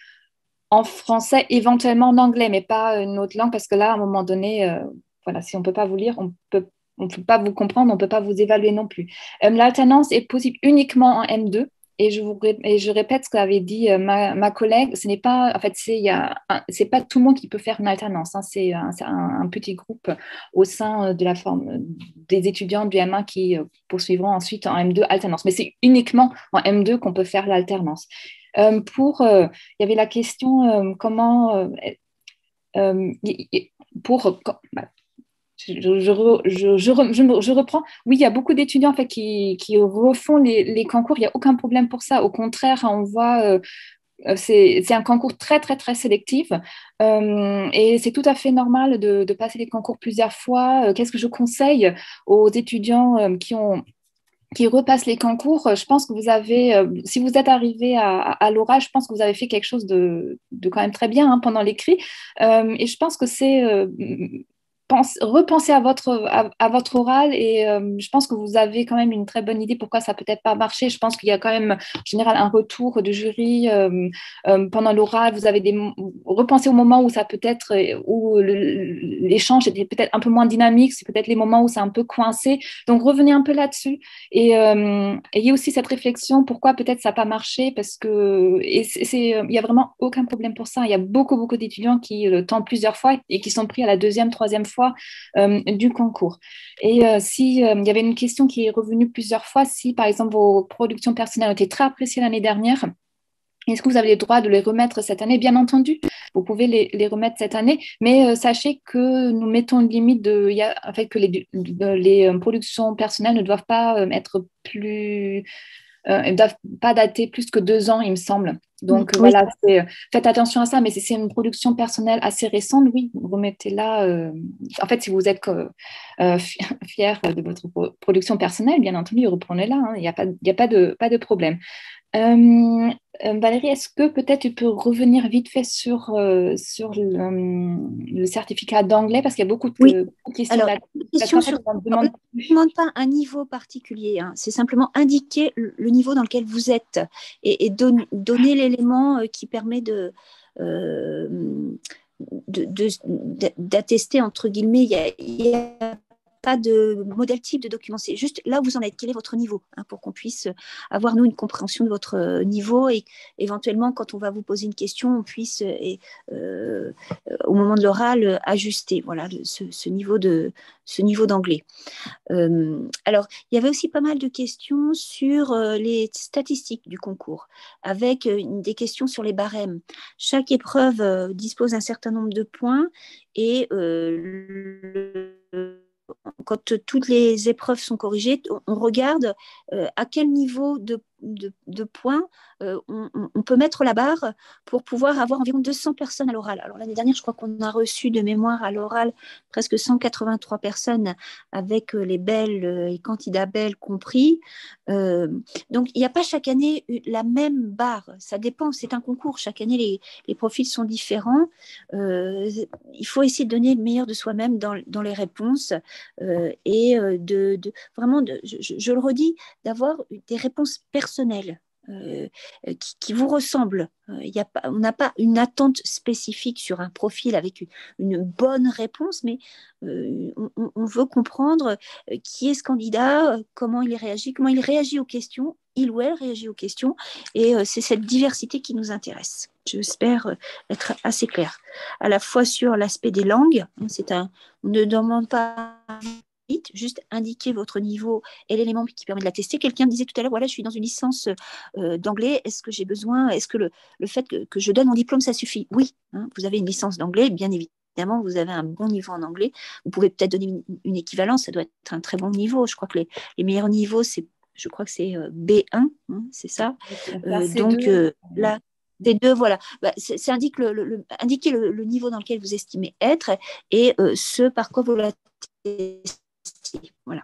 en français, éventuellement en anglais, mais pas une autre langue, parce que là, à un moment donné, voilà, si on ne peut pas vous lire, on ne peut pas vous comprendre, on ne peut pas vous évaluer non plus. L'alternance est possible uniquement en M2. Et je répète ce qu'avait dit ma collègue, ce n'est pas, en fait, c'est pas tout le monde qui peut faire une alternance, hein, c'est un petit groupe au sein de la forme des étudiants du M1 qui poursuivront ensuite en M2 alternance. Mais c'est uniquement en M2 qu'on peut faire l'alternance. Il y avait la question comment pour bah, je reprends. Oui, il y a beaucoup d'étudiants en fait, qui refont les concours. Il n'y a aucun problème pour ça. Au contraire, on voit, c'est un concours très, très, très sélectif. Et c'est tout à fait normal de passer les concours plusieurs fois. Qu'est-ce que je conseille aux étudiants qui repassent les concours? Je pense que vous avez, si vous êtes arrivé à l'oral, je pense que vous avez fait quelque chose de quand même très bien, hein, pendant l'écrit. Et je pense que c'est repensez à votre oral et je pense que vous avez quand même une très bonne idée pourquoi ça peut-être pas marché. Je pense qu'il y a quand même en général un retour de jury pendant l'oral. Vous avez repensez au moment où ça peut être, où l'échange était peut-être un peu moins dynamique, c'est peut-être les moments où c'est un peu coincé. Donc revenez un peu là-dessus et ayez aussi cette réflexion pourquoi peut-être ça n'a pas marché, parce que il y a vraiment aucun problème pour ça. Il y a beaucoup d'étudiants qui le tentent plusieurs fois et qui sont pris à la deuxième, troisième fois du concours. Et si il y avait une question qui est revenue plusieurs fois, si par exemple vos productions personnelles ont été très appréciées l'année dernière, est-ce que vous avez le droit de les remettre cette année? Bien entendu, vous pouvez les remettre cette année, mais sachez que nous mettons une limite en fait, que les productions personnelles ne doivent pas être plus elles ne doivent pas dater plus que 2 ans, il me semble. Donc oui. voilà, faites attention à ça, mais si c'est une production personnelle assez récente, oui, remettez-la. En fait, si vous êtes fier de votre production personnelle, bien entendu, reprenez-la, hein, il n'y a pas de problème. Valérie, est-ce que peut-être tu peux revenir vite fait sur le certificat d'anglais parce qu'il y a beaucoup Oui, de questions alors, là. une Parce question qu'en fait, sur... on ne alors là, demande je plus. ne demande pas un niveau particulier, hein. C'est simplement indiquer le niveau dans lequel vous êtes et donner l'élément qui permet euh, d'attester, entre guillemets, il y a pas de modèle type de document, c'est juste là où vous en êtes, quel est votre niveau, hein, pour qu'on puisse avoir, nous, une compréhension de votre niveau et éventuellement, quand on va vous poser une question, on puisse, au moment de l'oral, ajuster voilà, ce niveau d'anglais. Alors, il y avait aussi pas mal de questions sur les statistiques du concours, avec des questions sur les barèmes. Chaque épreuve dispose d'un certain nombre de points et quand toutes les épreuves sont corrigées, on regarde à quel niveau de points on peut mettre la barre pour pouvoir avoir environ 200 personnes à l'oral. Alors l'année dernière, je crois qu'on a reçu de mémoire à l'oral presque 183 personnes avec les belles et candidats belles compris. Euh, donc il n'y a pas chaque année la même barre. Ça dépend, c'est un concours. Chaque année, les profils sont différents. Il faut essayer de donner le meilleur de soi-même dans les réponses et vraiment, je le redis, d'avoir des réponses personnelles. Qui vous ressemblent. On n'a pas une attente spécifique sur un profil avec une bonne réponse, mais on veut comprendre qui est ce candidat, comment il réagit aux questions, il ou elle réagit aux questions, et c'est cette diversité qui nous intéresse. J'espère être assez claire. À la fois sur l'aspect des langues, on ne demande pas vite, juste indiquer votre niveau et l'élément qui permet de la tester. Quelqu'un me disait tout à l'heure, voilà, je suis dans une licence d'anglais, est-ce que j'ai besoin, est-ce que le fait que je donne mon diplôme, ça suffit? Oui, hein, vous avez une licence d'anglais, bien évidemment, vous avez un bon niveau en anglais. Vous pouvez peut-être donner une équivalence, ça doit être un très bon niveau. Je crois que les meilleurs niveaux, je crois que c'est B1, hein, c'est ça. Donc C2. là, D2, voilà. Bah, ça indique indiquer le niveau dans lequel vous estimez être et ce par quoi vous la testez. Voilà.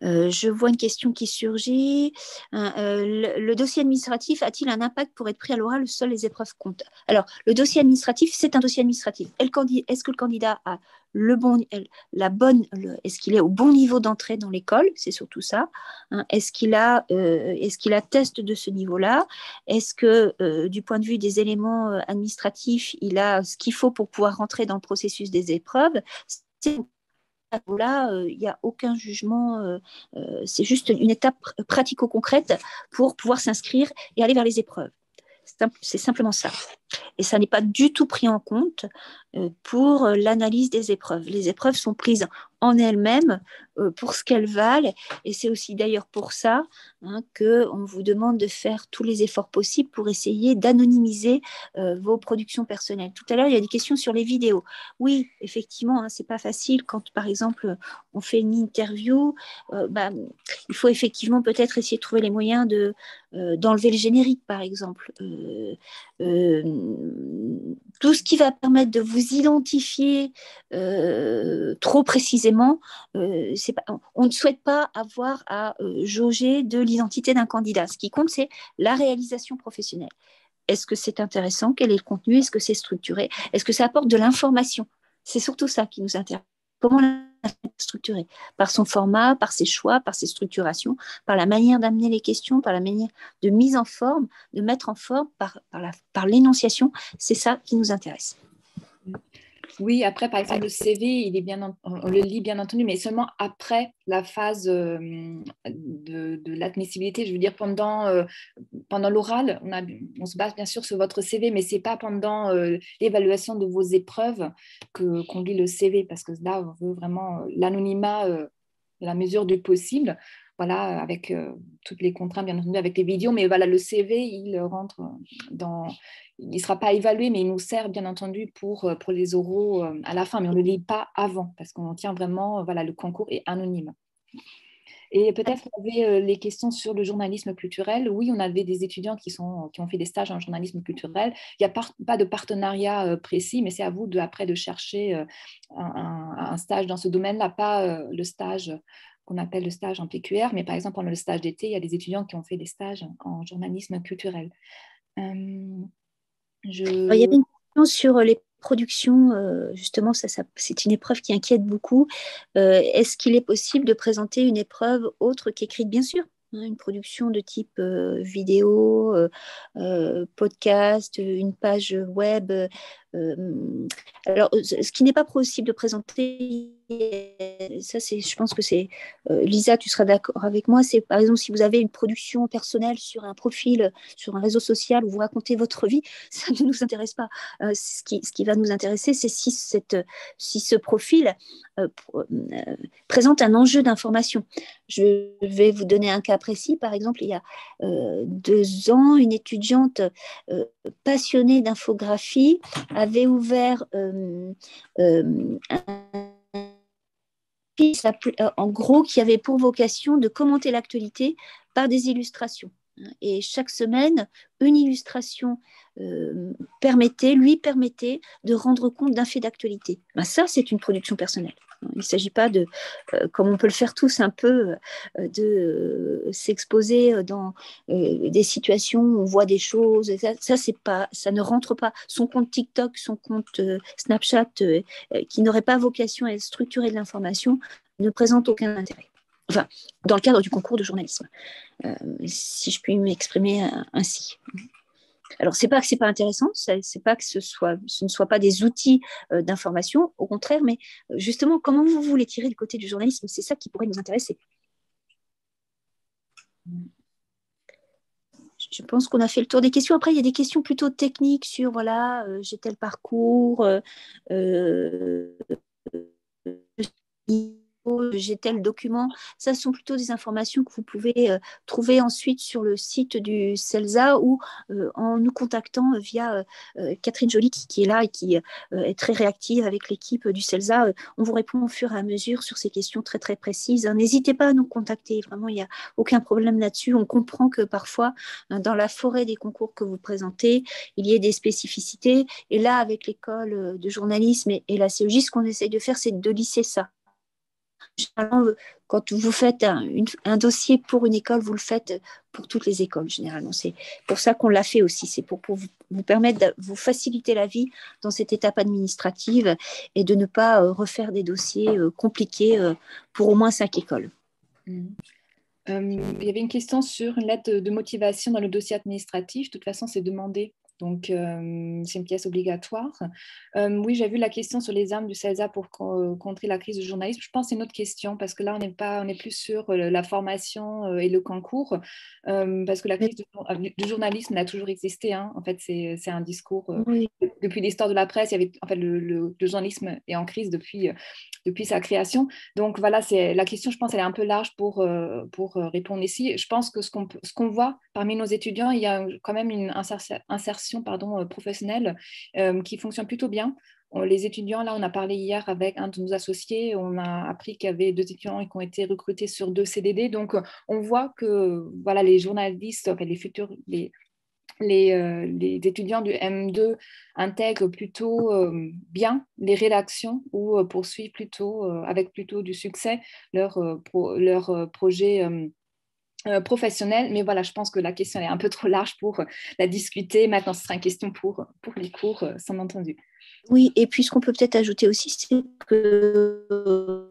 Je vois une question qui surgit. Le dossier administratif a-t-il un impact pour être pris à l'oral? Seules les épreuves comptent. Alors, le dossier administratif, c'est un dossier administratif. Est-ce que le candidat a est-ce qu'il est au bon niveau d'entrée dans l'école? C'est surtout ça. Hein. Est-ce qu'il atteste de ce niveau-là? Est-ce que, du point de vue des éléments administratifs, il a ce qu'il faut pour pouvoir rentrer dans le processus des épreuves? Là, il n'y a aucun jugement, c'est juste une étape pratico-concrète pour pouvoir s'inscrire et aller vers les épreuves. C'est simplement ça. Et ça n'est pas du tout pris en compte pour l'analyse des épreuves. Les épreuves sont prises en elles-mêmes pour ce qu'elles valent. Et c'est aussi d'ailleurs pour ça, hein, qu'on vous demande de faire tous les efforts possibles pour essayer d'anonymiser vos productions personnelles. Tout à l'heure, il y a des questions sur les vidéos. Oui, effectivement, hein, c'est pas facile quand, par exemple, on fait une interview. Il faut effectivement peut-être essayer de trouver les moyens d'enlever le générique, par exemple. Euh, tout ce qui va permettre de vous identifier trop précisément, on ne souhaite pas avoir à jauger de l'identité d'un candidat. Ce qui compte, c'est la réalisation professionnelle. Est-ce que c'est intéressant? Quel est le contenu? Est-ce que c'est structuré? Est-ce que ça apporte de l'information? C'est surtout ça qui nous intéresse. Comment structuré, par son format, par ses choix, par ses structurations, par la manière d'amener les questions, par la manière de mise en forme, de mettre en forme, par l'énonciation. C'est ça qui nous intéresse. Oui, après, par exemple, le CV, on le lit bien entendu, mais seulement après la phase de l'admissibilité. Je veux dire, pendant l'oral, on se base bien sûr sur votre CV, mais ce n'est pas pendant l'évaluation de vos épreuves qu'on lit le CV, parce que là, on veut vraiment l'anonymat de la mesure du possible. Voilà, avec toutes les contraintes, bien entendu, avec les vidéos, mais voilà, le CV, il rentre il ne sera pas évalué, mais il nous sert bien entendu pour les oraux à la fin, mais on ne le lit pas avant, parce qu'on tient vraiment, voilà, le concours est anonyme. Et peut-être les questions sur le journalisme culturel. Oui, on avait des étudiants qui ont fait des stages en journalisme culturel. Il n'y a pas de partenariat précis, mais c'est à vous après de chercher un stage dans ce domaine-là, pas le stage qu'on appelle le stage en PQR, mais par exemple, pendant le stage d'été, il y a des étudiants qui ont fait des stages en journalisme culturel. Alors, il y avait une question sur les productions, justement, c'est une épreuve qui inquiète beaucoup. Est-ce qu'il est possible de présenter une épreuve autre qu'écrite? Bien sûr, hein, une production de type vidéo, podcast, une page web. Alors, ce qui n'est pas possible de présenter, ça, je pense que c'est, Lisa, tu seras d'accord avec moi, c'est par exemple si vous avez une production personnelle sur un profil, sur un réseau social où vous racontez votre vie, ça ne nous intéresse pas. Ce qui va nous intéresser, c'est si ce profil présente un enjeu d'information. Je vais vous donner un cas précis. Par exemple, il y a 2 ans, une étudiante passionnée d'infographie avait ouvert un en gros, qui avait pour vocation de commenter l'actualité par des illustrations. Et chaque semaine, une illustration lui permettait de rendre compte d'un fait d'actualité. Ben ça, c'est une production personnelle. Il ne s'agit pas de, comme on peut le faire tous un peu, de s'exposer dans des situations où on voit des choses. Ça ne rentre pas. Son compte TikTok, son compte Snapchat, qui n'aurait pas vocation à structurer de l'information, ne présente aucun intérêt. Enfin, dans le cadre du concours de journalisme, si je puis m'exprimer ainsi. Alors, c'est pas que c'est pas intéressant, c'est pas que ce ne soit pas des outils d'information, au contraire, mais justement, comment vous voulez tirer du côté du journalisme, c'est ça qui pourrait nous intéresser. Je pense qu'on a fait le tour des questions. Après, il y a des questions plutôt techniques sur, voilà, j'ai tel parcours, j'ai tel document. Ça, ce sont plutôt des informations que vous pouvez trouver ensuite sur le site du CELSA ou en nous contactant via Catherine Joly qui est là et qui est très réactive avec l'équipe du CELSA. On vous répond au fur et à mesure sur ces questions très, très précises. N'hésitez pas à nous contacter. Vraiment, il n'y a aucun problème là-dessus. On comprend que parfois, dans la forêt des concours que vous présentez, il y ait des spécificités. Et là, avec l'école de journalisme et la CEJ, ce qu'on essaye de faire, c'est de lisser ça. Généralement, quand vous faites un dossier pour une école, vous le faites pour toutes les écoles, généralement. C'est pour ça qu'on l'a fait aussi. C'est pour vous permettre de vous faciliter la vie dans cette étape administrative et de ne pas refaire des dossiers compliqués pour au moins 5 écoles. Il y avait une question sur une lettre de motivation dans le dossier administratif. De toute façon, c'est demandé. Donc, c'est une pièce obligatoire. Oui, j'ai vu la question sur les armes du CELSA pour contrer la crise du journalisme. Je pense que c'est une autre question parce que là, on est plus sur la formation et le concours parce que la crise du journalisme a toujours existé. Hein. En fait, c'est un discours. Oui. Depuis l'histoire de la presse, il y avait, en fait, le journalisme est en crise depuis sa création. Donc, voilà, la question, je pense, elle est un peu large pour répondre ici. Je pense que ce qu'on voit parmi nos étudiants, il y a quand même une insertion professionnelle qui fonctionne plutôt bien. Les étudiants, là, on a parlé hier avec un de nos associés, on a appris qu'il y avait 2 étudiants qui ont été recrutés sur 2 CDD. Donc, on voit que voilà, les journalistes, enfin, les futurs, les étudiants du M2 intègrent plutôt bien les rédactions ou poursuivent plutôt, avec plutôt du succès leur projet professionnel. Mais voilà, je pense que la question est un peu trop large pour la discuter. Maintenant, ce sera une question pour les cours, sans entendu. Oui, et puis ce qu'on peut peut-être ajouter aussi, c'est que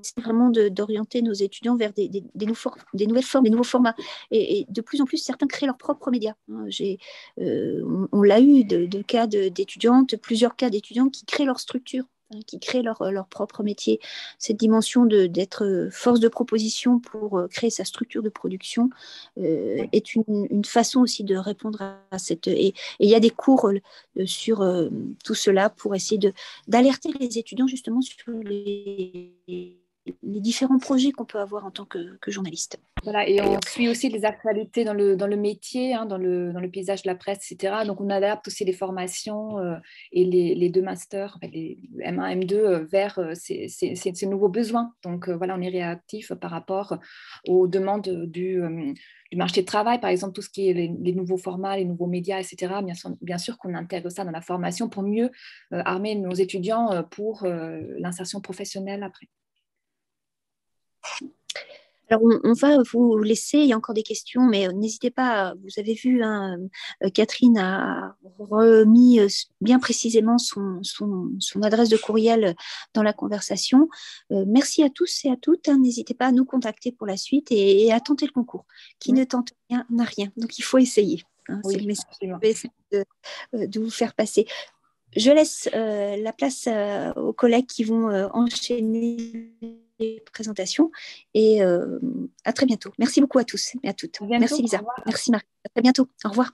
c'est vraiment d'orienter nos étudiants vers des nouvelles formes, des nouveaux formats. Et de plus en plus, certains créent leurs propres médias. On l'a eu de cas d'étudiantes, plusieurs cas d'étudiants qui créent leur structure, qui créent leur propre métier. Cette dimension d'être force de proposition pour créer sa structure de production est une façon aussi de répondre à cette... Et il y a des cours sur tout cela pour essayer d'alerter les étudiants justement sur les différents projets qu'on peut avoir en tant que journaliste. Voilà, et on suit aussi les actualités dans le métier, hein, dans le paysage de la presse, etc. Donc, on adapte aussi les formations et les 2 masters, les M1, M2, vers ces nouveaux besoins. Donc, voilà, on est réactif par rapport aux demandes du marché de travail, par exemple, tout ce qui est les nouveaux formats, les nouveaux médias, etc. Bien sûr qu'on intègre ça dans la formation pour mieux armer nos étudiants pour l'insertion professionnelle après. Alors, on va vous laisser, il y a encore des questions, mais n'hésitez pas, vous avez vu, hein, Catherine a remis bien précisément son adresse de courriel dans la conversation. Merci à tous et à toutes, hein, n'hésitez pas à nous contacter pour la suite et à tenter le concours. Qui ne tente rien n'a rien, donc il faut essayer. Hein, c'est le message que je vais essayer de vous faire passer. Je laisse la place aux collègues qui vont enchaîner les présentations et à très bientôt. Merci beaucoup à tous et à toutes. À bientôt. Merci Lisa. Merci Marie. À très bientôt. Au revoir.